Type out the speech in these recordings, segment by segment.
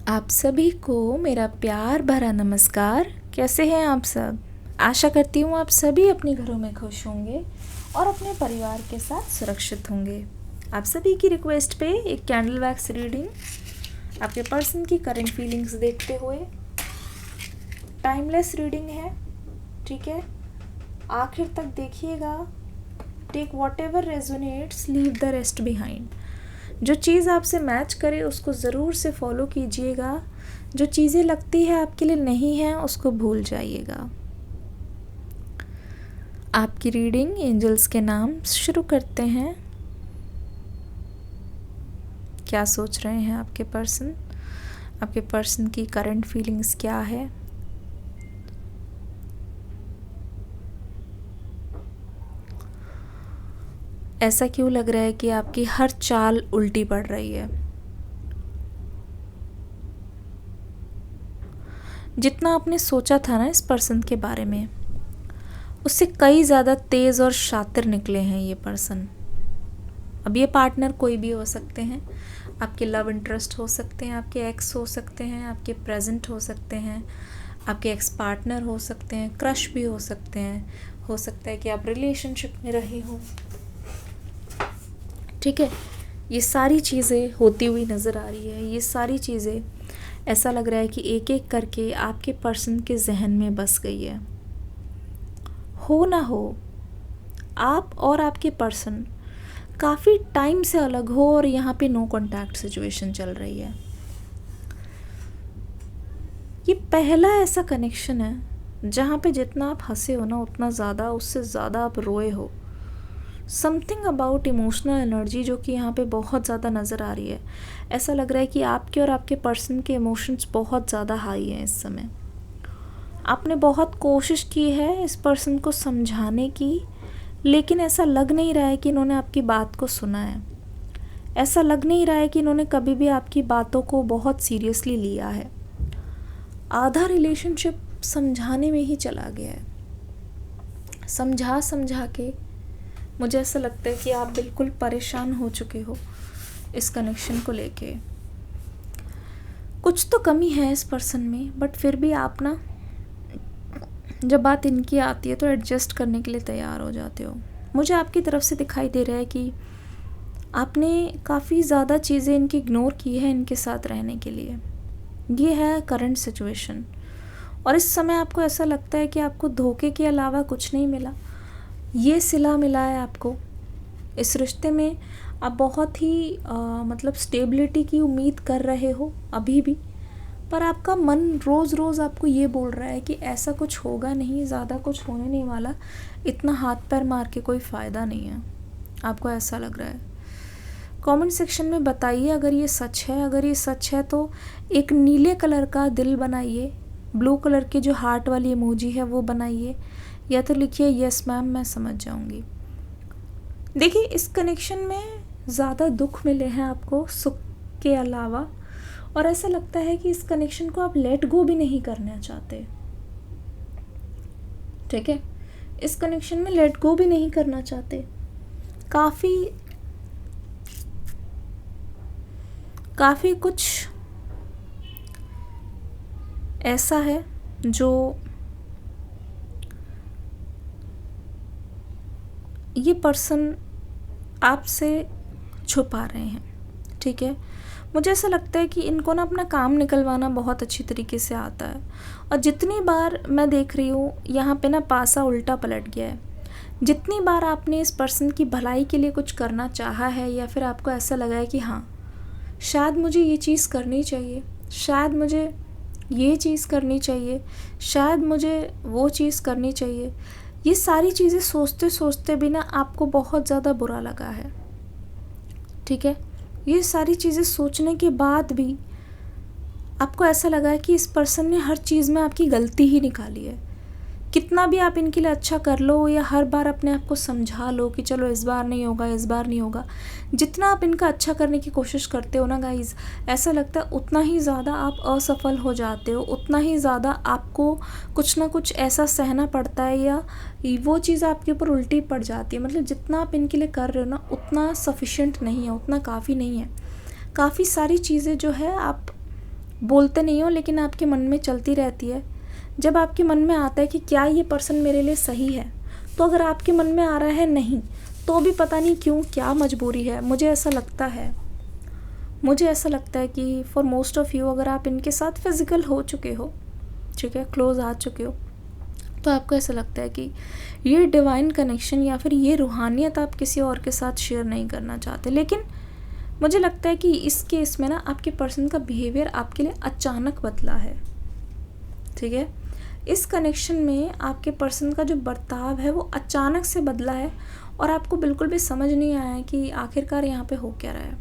आप सभी को मेरा प्यार भरा नमस्कार। कैसे हैं आप सब? आशा करती हूँ आप सभी अपने घरों में खुश होंगे और अपने परिवार के साथ सुरक्षित होंगे। आप सभी की रिक्वेस्ट पे एक कैंडल वैक्स रीडिंग आपके पर्सन की करंट फीलिंग्स देखते हुए, टाइमलेस रीडिंग है, ठीक है? आखिर तक देखिएगा। Take whatever resonates, leave the rest behind. जो चीज़ आपसे मैच करे उसको ज़रूर से फॉलो कीजिएगा। जो चीज़ें लगती है आपके लिए नहीं है उसको भूल जाइएगा। आपकी रीडिंग एंजल्स के नाम शुरू करते हैं। क्या सोच रहे हैं आपके पर्सन? आपके पर्सन की करंट फीलिंग्स क्या है? ऐसा क्यों लग रहा है कि आपकी हर चाल उल्टी पड़ रही है? जितना आपने सोचा था ना इस पर्सन के बारे में, उससे कई ज़्यादा तेज़ और शातिर निकले हैं ये पर्सन। अब ये पार्टनर कोई भी हो सकते हैं, आपके लव इंटरेस्ट हो सकते हैं, आपके एक्स हो सकते हैं, आपके प्रेजेंट हो सकते हैं, आपके एक्स पार्टनर हो सकते हैं, क्रश भी हो सकते हैं, हो सकता है कि आप रिलेशनशिप में रहे हो, ठीक है? ये सारी चीज़ें होती हुई नज़र आ रही है। ये सारी चीज़ें ऐसा लग रहा है कि एक एक करके आपके पर्सन के जहन में बस गई है। हो ना हो, आप और आपके पर्सन काफ़ी टाइम से अलग हो और यहाँ पे नो कॉन्टैक्ट सिचुएशन चल रही है। ये पहला ऐसा कनेक्शन है जहाँ पे जितना आप हंसे हो ना उतना ज़्यादा, उससे ज़्यादा आप रोए हो। समथिंग अबाउट इमोशनल एनर्जी जो कि यहाँ पे बहुत ज़्यादा नज़र आ रही है। ऐसा लग रहा है कि आपके और आपके पर्सन के इमोशंस बहुत ज़्यादा हाई हैं इस समय। आपने बहुत कोशिश की है इस पर्सन को समझाने की, लेकिन ऐसा लग नहीं रहा है कि इन्होंने आपकी बात को सुना है। ऐसा लग नहीं रहा है कि इन्होंने कभी भी आपकी बातों को बहुत सीरियसली लिया है। आधा रिलेशनशिप समझाने में ही चला गया है। समझा समझा के मुझे ऐसा लगता है कि आप बिल्कुल परेशान हो चुके हो इस कनेक्शन को लेके। कुछ तो कमी है इस पर्सन में, बट फिर भी आप ना, जब बात इनकी आती है तो एडजस्ट करने के लिए तैयार हो जाते हो। मुझे आपकी तरफ से दिखाई दे रहा है कि आपने काफ़ी ज़्यादा चीज़ें इनकी इग्नोर की है इनके साथ रहने के लिए। ये है करंट सिचुएशन। और इस समय आपको ऐसा लगता है कि आपको धोखे के अलावा कुछ नहीं मिला। ये सिला मिला है आपको। इस रिश्ते में आप बहुत ही मतलब स्टेबिलिटी की उम्मीद कर रहे हो अभी भी, पर आपका मन रोज़ रोज़ आपको ये बोल रहा है कि ऐसा कुछ होगा नहीं, ज़्यादा कुछ होने नहीं वाला, इतना हाथ पैर मार के कोई फ़ायदा नहीं है। आपको ऐसा लग रहा है। कमेंट सेक्शन में बताइए अगर ये सच है। अगर ये सच है तो एक नीले कलर का दिल बनाइए, ब्लू कलर के जो हार्ट वाली इमोजी है वो बनाइए, या तो लिखिए यस मैम, मैं समझ जाऊंगी। देखिए, इस कनेक्शन में ज़्यादा दुख मिले हैं आपको सुख के अलावा, और ऐसा लगता है कि इस कनेक्शन को आप लेट गो भी नहीं करना चाहते, ठीक है? इस कनेक्शन में लेट गो भी नहीं करना चाहते। काफ़ी कुछ ऐसा है जो ये पर्सन आपसे छुपा रहे हैं, ठीक है? मुझे ऐसा लगता है कि इनको ना अपना काम निकलवाना बहुत अच्छी तरीके से आता है। और जितनी बार मैं देख रही हूँ यहाँ पे ना पासा उल्टा पलट गया है। जितनी बार आपने इस पर्सन की भलाई के लिए कुछ करना चाहा है, या फिर आपको ऐसा लगा है कि हाँ शायद मुझे ये चीज़ करनी चाहिए, शायद मुझे ये चीज़ करनी चाहिए, शायद मुझे वो चीज़ करनी चाहिए, ये सारी चीज़ें सोचते सोचते भी ना आपको बहुत ज़्यादा बुरा लगा है, ठीक है? ये सारी चीज़ें सोचने के बाद भी आपको ऐसा लगा है कि इस पर्सन ने हर चीज़ में आपकी गलती ही निकाली है। कितना भी आप इनके लिए अच्छा कर लो या हर बार अपने आप को समझा लो कि चलो इस बार नहीं होगा, इस बार नहीं होगा, जितना आप इनका अच्छा करने की कोशिश करते हो ना गाइज़, ऐसा लगता है उतना ही ज़्यादा आप असफल हो जाते हो, उतना ही ज़्यादा आपको कुछ ना कुछ ऐसा सहना पड़ता है या वो चीज़ आपके ऊपर उल्टी पड़ जाती है। मतलब जितना आप इनके लिए कर रहे हो ना उतना सफिशिएंट नहीं है, उतना काफ़ी नहीं है। काफ़ी सारी चीज़ें जो है आप बोलते नहीं हो लेकिन आपके मन में चलती रहती है। जब आपके मन में आता है कि क्या ये पर्सन मेरे लिए सही है, तो अगर आपके मन में आ रहा है नहीं, तो भी पता नहीं क्यों, क्या मजबूरी है। मुझे ऐसा लगता है कि फॉर मोस्ट ऑफ़ यू, अगर आप इनके साथ फिज़िकल हो चुके हो, ठीक है, क्लोज आ चुके हो, तो आपको ऐसा लगता है कि ये डिवाइन कनेक्शन या फिर ये रूहानियत आप किसी और के साथ शेयर नहीं करना चाहते। लेकिन मुझे लगता है कि इस केस में ना आपके पर्सन का बिहेवियर आपके लिए अचानक बदला है, ठीक है। इस कनेक्शन में आपके पर्सन का जो बर्ताव है वो अचानक से बदला है और आपको बिल्कुल भी समझ नहीं आया है कि आखिरकार यहाँ पे हो क्या रहा है।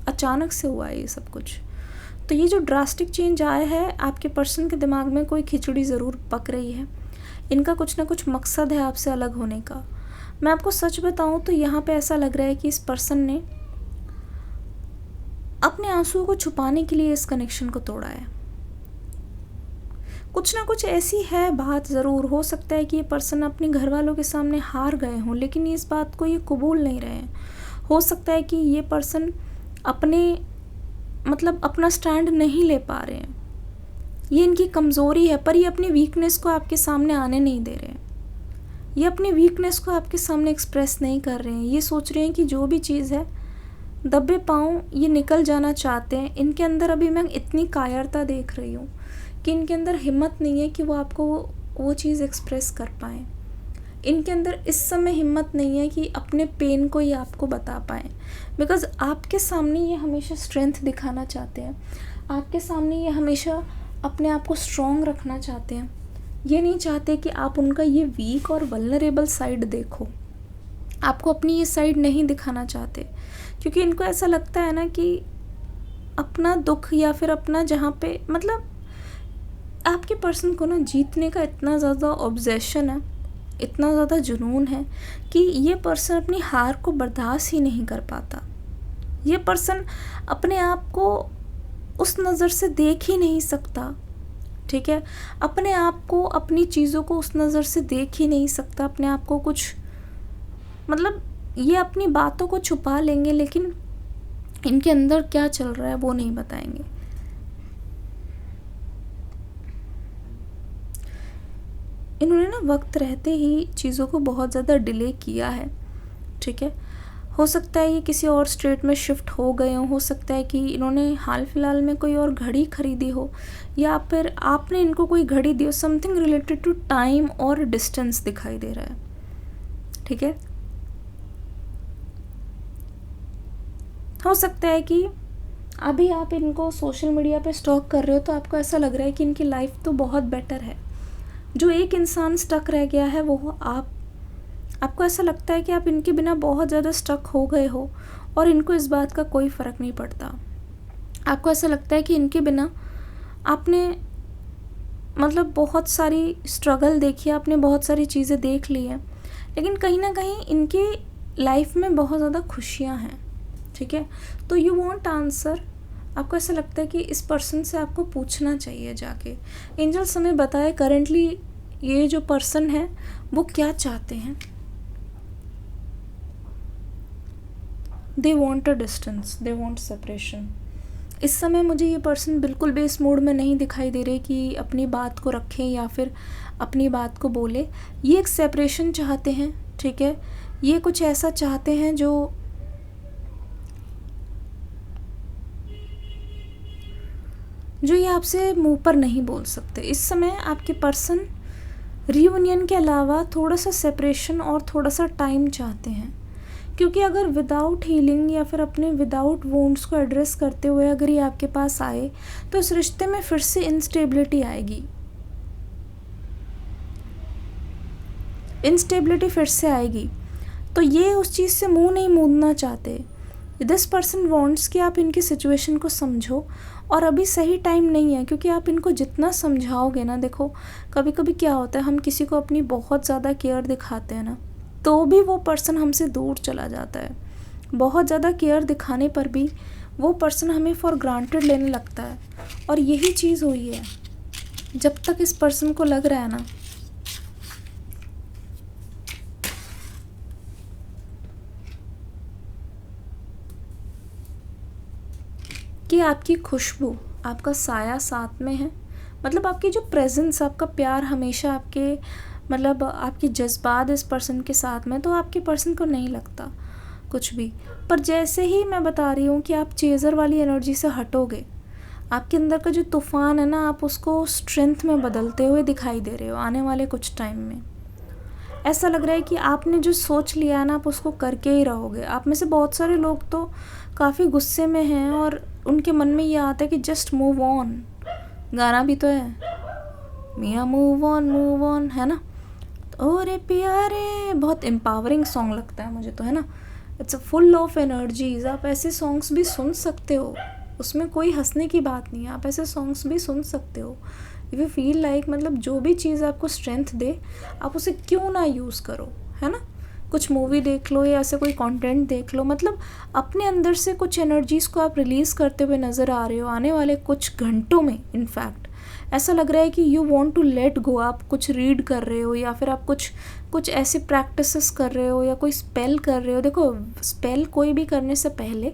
अचानक से हुआ है ये सब कुछ। तो ये जो ड्रास्टिक चेंज आया है, आपके पर्सन के दिमाग में कोई खिचड़ी ज़रूर पक रही है। इनका कुछ ना कुछ मकसद है आपसे अलग होने का। मैं आपको सच बताऊं तो यहाँ पे ऐसा लग रहा है कि इस पर्सन ने अपने आंसुओं को छुपाने के लिए इस कनेक्शन को तोड़ा है। कुछ ना कुछ ऐसी है बात, ज़रूर हो सकता है कि ये पर्सन अपने घर वालों के सामने हार गए हों, लेकिन इस बात को ये कबूल नहीं रहे हैं। हो सकता है कि ये पर्सन अपना स्टैंड नहीं ले पा रहे हैं। ये इनकी कमज़ोरी है, पर ये अपनी वीकनेस को आपके सामने आने नहीं दे रहे हैं। ये अपनी वीकनेस को आपके सामने एक्सप्रेस नहीं कर रहे हैं। ये सोच रहे हैं कि जो भी चीज़ है दबे पाँव ये निकल जाना चाहते हैं। इनके अंदर अभी मैं इतनी कायरता देख रही हूँ कि इनके अंदर हिम्मत नहीं है कि वो आपको वो चीज़ एक्सप्रेस कर पाएँ। इनके अंदर इस समय हिम्मत नहीं है कि अपने पेन को ये आपको बता पाएँ, बिकॉज़ आपके सामने ये हमेशा स्ट्रेंथ दिखाना चाहते हैं। आपके सामने ये हमेशा अपने आप को स्ट्रॉन्ग रखना चाहते हैं। ये नहीं चाहते कि आप उनका ये वीक और वल्नरेबल साइड देखो। आपको अपनी ये साइड नहीं दिखाना चाहते, क्योंकि इनको ऐसा लगता है ना कि अपना दुख या फिर अपना जहाँ पे आपके पर्सन को ना जीतने का इतना ज़्यादा ऑब्सेशन है, इतना ज़्यादा जुनून है कि ये पर्सन अपनी हार को बर्दाश्त ही नहीं कर पाता। ये पर्सन अपने आप को उस नज़र से देख ही नहीं सकता, ठीक है। अपने आप को, अपनी चीज़ों को उस नज़र से देख ही नहीं सकता। अपने आप को कुछ ये अपनी बातों को छुपा लेंगे, लेकिन इनके अंदर क्या चल रहा है वो नहीं बताएंगे। इन्होंने ना वक्त रहते ही चीज़ों को बहुत ज़्यादा डिले किया है, ठीक है। हो सकता है ये किसी और स्टेट में शिफ्ट हो गए हो सकता है कि इन्होंने हाल फिलहाल में कोई और घड़ी खरीदी हो, या फिर आपने इनको कोई घड़ी दी हो। समथिंग रिलेटेड टू टाइम और डिस्टेंस दिखाई दे रहा है, ठीक है। हो सकता है कि अभी आप इनको सोशल मीडिया पे स्टॉक कर रहे हो तो आपको ऐसा लग रहा है कि इनकी लाइफ तो बहुत बेटर है। जो एक इंसान स्टक रह गया है वो आपको ऐसा लगता है कि आप इनके बिना बहुत ज़्यादा स्टक हो गए हो और इनको इस बात का कोई फ़र्क नहीं पड़ता। आपको ऐसा लगता है कि इनके बिना आपने बहुत सारी स्ट्रगल देखी है, आपने बहुत सारी चीज़ें देख ली हैं, लेकिन कहीं ना कहीं इनकी लाइफ में बहुत ज़्यादा खुशियाँ हैं, ठीक है। तो यू वांट आंसर। आपको ऐसा लगता है कि इस पर्सन से आपको पूछना चाहिए जाके। एंजल्स हमें बताए करेंटली ये जो पर्सन है वो क्या चाहते हैं। They want a distance, they want separation. इस समय मुझे ये पर्सन बिल्कुल भी इस मूड में नहीं दिखाई दे रहे कि अपनी बात को रखें या फिर अपनी बात को बोले। ये एक सेपरेशन चाहते हैं, ठीक है। ये कुछ ऐसा चाहते हैं जो ये आपसे मुंह पर नहीं बोल सकते। इस समय आपके पर्सन रियूनियन के अलावा थोड़ा सा सेपरेशन और थोड़ा सा टाइम चाहते हैं, क्योंकि अगर विदाउट हीलिंग या फिर अपने विदाउट वुंड्स को एड्रेस करते हुए अगर ये आपके पास आए तो इस रिश्ते में फिर से इंस्टेबिलिटी आएगी। इंस्टेबिलिटी फिर से आएगी, तो ये उस चीज़ से मुंह नहीं मूंदना चाहते। दिस पर्सन वांट्स कि आप इनकी सिचुएशन को समझो, और अभी सही टाइम नहीं है, क्योंकि आप इनको जितना समझाओगे ना, देखो कभी कभी क्या होता है, हम किसी को अपनी बहुत ज़्यादा केयर दिखाते हैं ना, तो भी वो पर्सन हमसे दूर चला जाता है। बहुत ज़्यादा केयर दिखाने पर भी वो पर्सन हमें फॉर ग्रांटेड लेने लगता है, और यही चीज़ हुई है। जब तक इस पर्सन को लग रहा है ना कि आपकी खुशबू, आपका साया साथ में है, मतलब आपकी जो प्रेजेंस, आपका प्यार हमेशा आपके, मतलब आपकी जज्बात इस पर्सन के साथ में, तो आपके पर्सन को नहीं लगता कुछ भी। पर जैसे ही मैं बता रही हूँ कि आप चेज़र वाली एनर्जी से हटोगे, आपके अंदर का जो तूफ़ान है ना, आप उसको स्ट्रेंथ में बदलते हुए दिखाई दे रहे हो आने वाले कुछ टाइम में। ऐसा लग रहा है कि आपने जो सोच लिया है ना, आप उसको करके ही रहोगे। आप में से बहुत सारे लोग तो काफ़ी गुस्से में हैं और उनके मन में ये आता है कि जस्ट मूव ऑन, गाना भी तो है, मियाँ मूव ऑन, है ना। ओरे प्यारे, बहुत एम्पावरिंग सॉन्ग लगता है मुझे तो, है ना। It's full of energies. आप ऐसे सॉन्ग्स भी सुन सकते हो, उसमें कोई हंसने की बात नहीं है, आप ऐसे सॉन्ग्स भी सुन सकते हो इफ़ यू फील लाइक, मतलब जो भी चीज़ आपको स्ट्रेंथ दे आप उसे क्यों ना यूज़ करो, है ना। कुछ मूवी देख लो या ऐसे कोई कंटेंट देख लो, मतलब अपने अंदर से कुछ एनर्जीज़ को आप रिलीज़ करते हुए नज़र आ रहे हो आने वाले कुछ घंटों में। इनफैक्ट ऐसा लग रहा है कि you want to let go. आप कुछ रीड कर रहे हो या फिर आप कुछ ऐसे प्रैक्टिसेस कर रहे हो या कोई स्पेल कर रहे हो। देखो, स्पेल कोई भी करने से पहले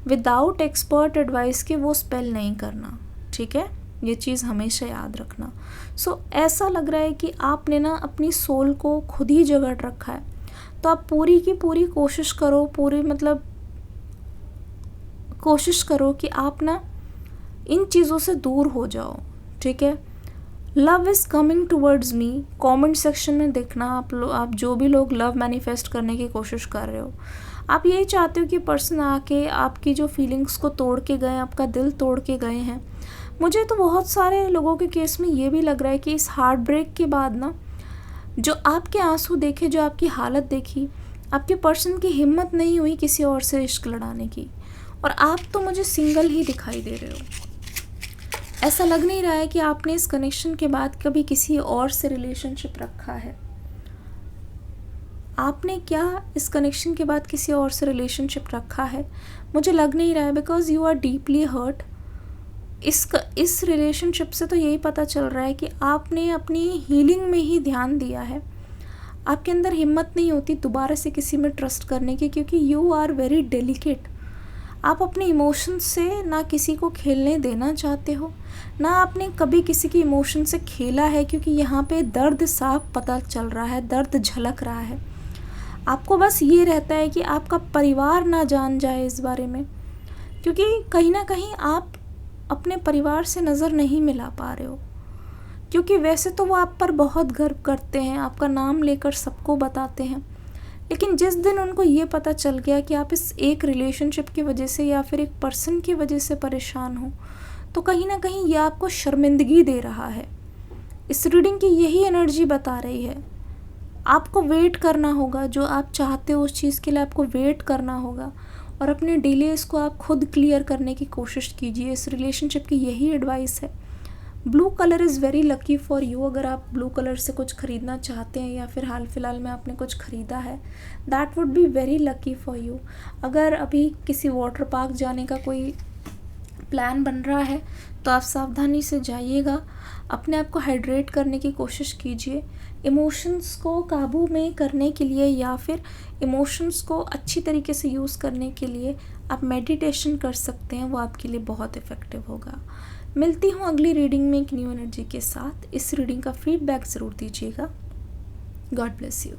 विदाउट एक्सपर्ट एडवाइस के वो स्पेल नहीं करना, ठीक है, ये चीज़ हमेशा याद रखना। सो ऐसा लग रहा है कि आपने ना अपनी सोल को खुद ही जगड़ रखा है, तो आप पूरी की पूरी कोशिश करो, पूरी मतलब कोशिश करो कि आप ना इन चीज़ों से दूर हो जाओ, ठीक है। Love is coming towards me, comment section में देखना आप जो भी लोग लव मैनिफेस्ट करने की कोशिश कर रहे हो, आप यही चाहते हो कि पर्सन आके आपकी जो फीलिंग्स को तोड़ के गए, आपका दिल तोड़ के गए हैं। मुझे तो बहुत सारे लोगों के केस में ये भी लग रहा है कि इस हार्ट ब्रेक के बाद ना, जो आपके आंसू देखे, जो आपकी हालत देखी, आपके पर्सन की हिम्मत नहीं हुई किसी और से इश्क लड़ाने की, और आप तो मुझे सिंगल ही दिखाई दे रहे हो। ऐसा लग नहीं रहा है कि आपने इस कनेक्शन के बाद कभी किसी और से रिलेशनशिप रखा है। आपने क्या इस कनेक्शन के बाद किसी और से रिलेशनशिप रखा है? मुझे लग नहीं रहा है, because you are deeply hurt. इस रिलेशनशिप से तो यही पता चल रहा है कि आपने अपनी हीलिंग में ही ध्यान दिया है। आपके अंदर हिम्मत नहीं होती दोबारा से किसी में ट्रस्ट करने की, क्योंकि यू आर वेरी डेलिकेट। आप अपने इमोशंस से ना किसी को खेलने देना चाहते हो, ना आपने कभी किसी की इमोशन से खेला है, क्योंकि यहाँ पे दर्द साफ पता चल रहा है, दर्द झलक रहा है। आपको बस ये रहता है कि आपका परिवार ना जान जाए इस बारे में, क्योंकि कहीं ना कहीं आप अपने परिवार से नज़र नहीं मिला पा रहे हो, क्योंकि वैसे तो वो आप पर बहुत गर्व करते हैं, आपका नाम लेकर सबको बताते हैं, लेकिन जिस दिन उनको ये पता चल गया कि आप इस एक रिलेशनशिप की वजह से या फिर एक पर्सन की वजह से परेशान हो, तो कहीं ना कहीं ये आपको शर्मिंदगी दे रहा है। इस रीडिंग की यही एनर्जी बता रही है। आपको वेट करना होगा, जो आप चाहते हो उस चीज़ के लिए आपको वेट करना होगा, और अपने डिलेस को आप खुद क्लियर करने की कोशिश कीजिए। इस रिलेशनशिप की यही एडवाइस है। Blue colour is very lucky for you. अगर आप ब्लू कलर से कुछ ख़रीदना चाहते हैं या फिर हाल फिलहाल में आपने कुछ ख़रीदा है, that would be very lucky for you. अगर अभी किसी वाटर पार्क जाने का कोई प्लान बन रहा है तो आप सावधानी से जाइएगा, अपने आप को हाइड्रेट करने की कोशिश कीजिए। इमोशंस को काबू में करने के लिए या फिर इमोशंस को अच्छी तरीके से यूज़ करने के लिए आप मेडिटेशन कर सकते हैं, वो आपके लिए बहुत इफ़ेक्टिव होगा। मिलती हूँ अगली रीडिंग में एक न्यू एनर्जी के साथ। इस रीडिंग का फीडबैक ज़रूर दीजिएगा। God bless you.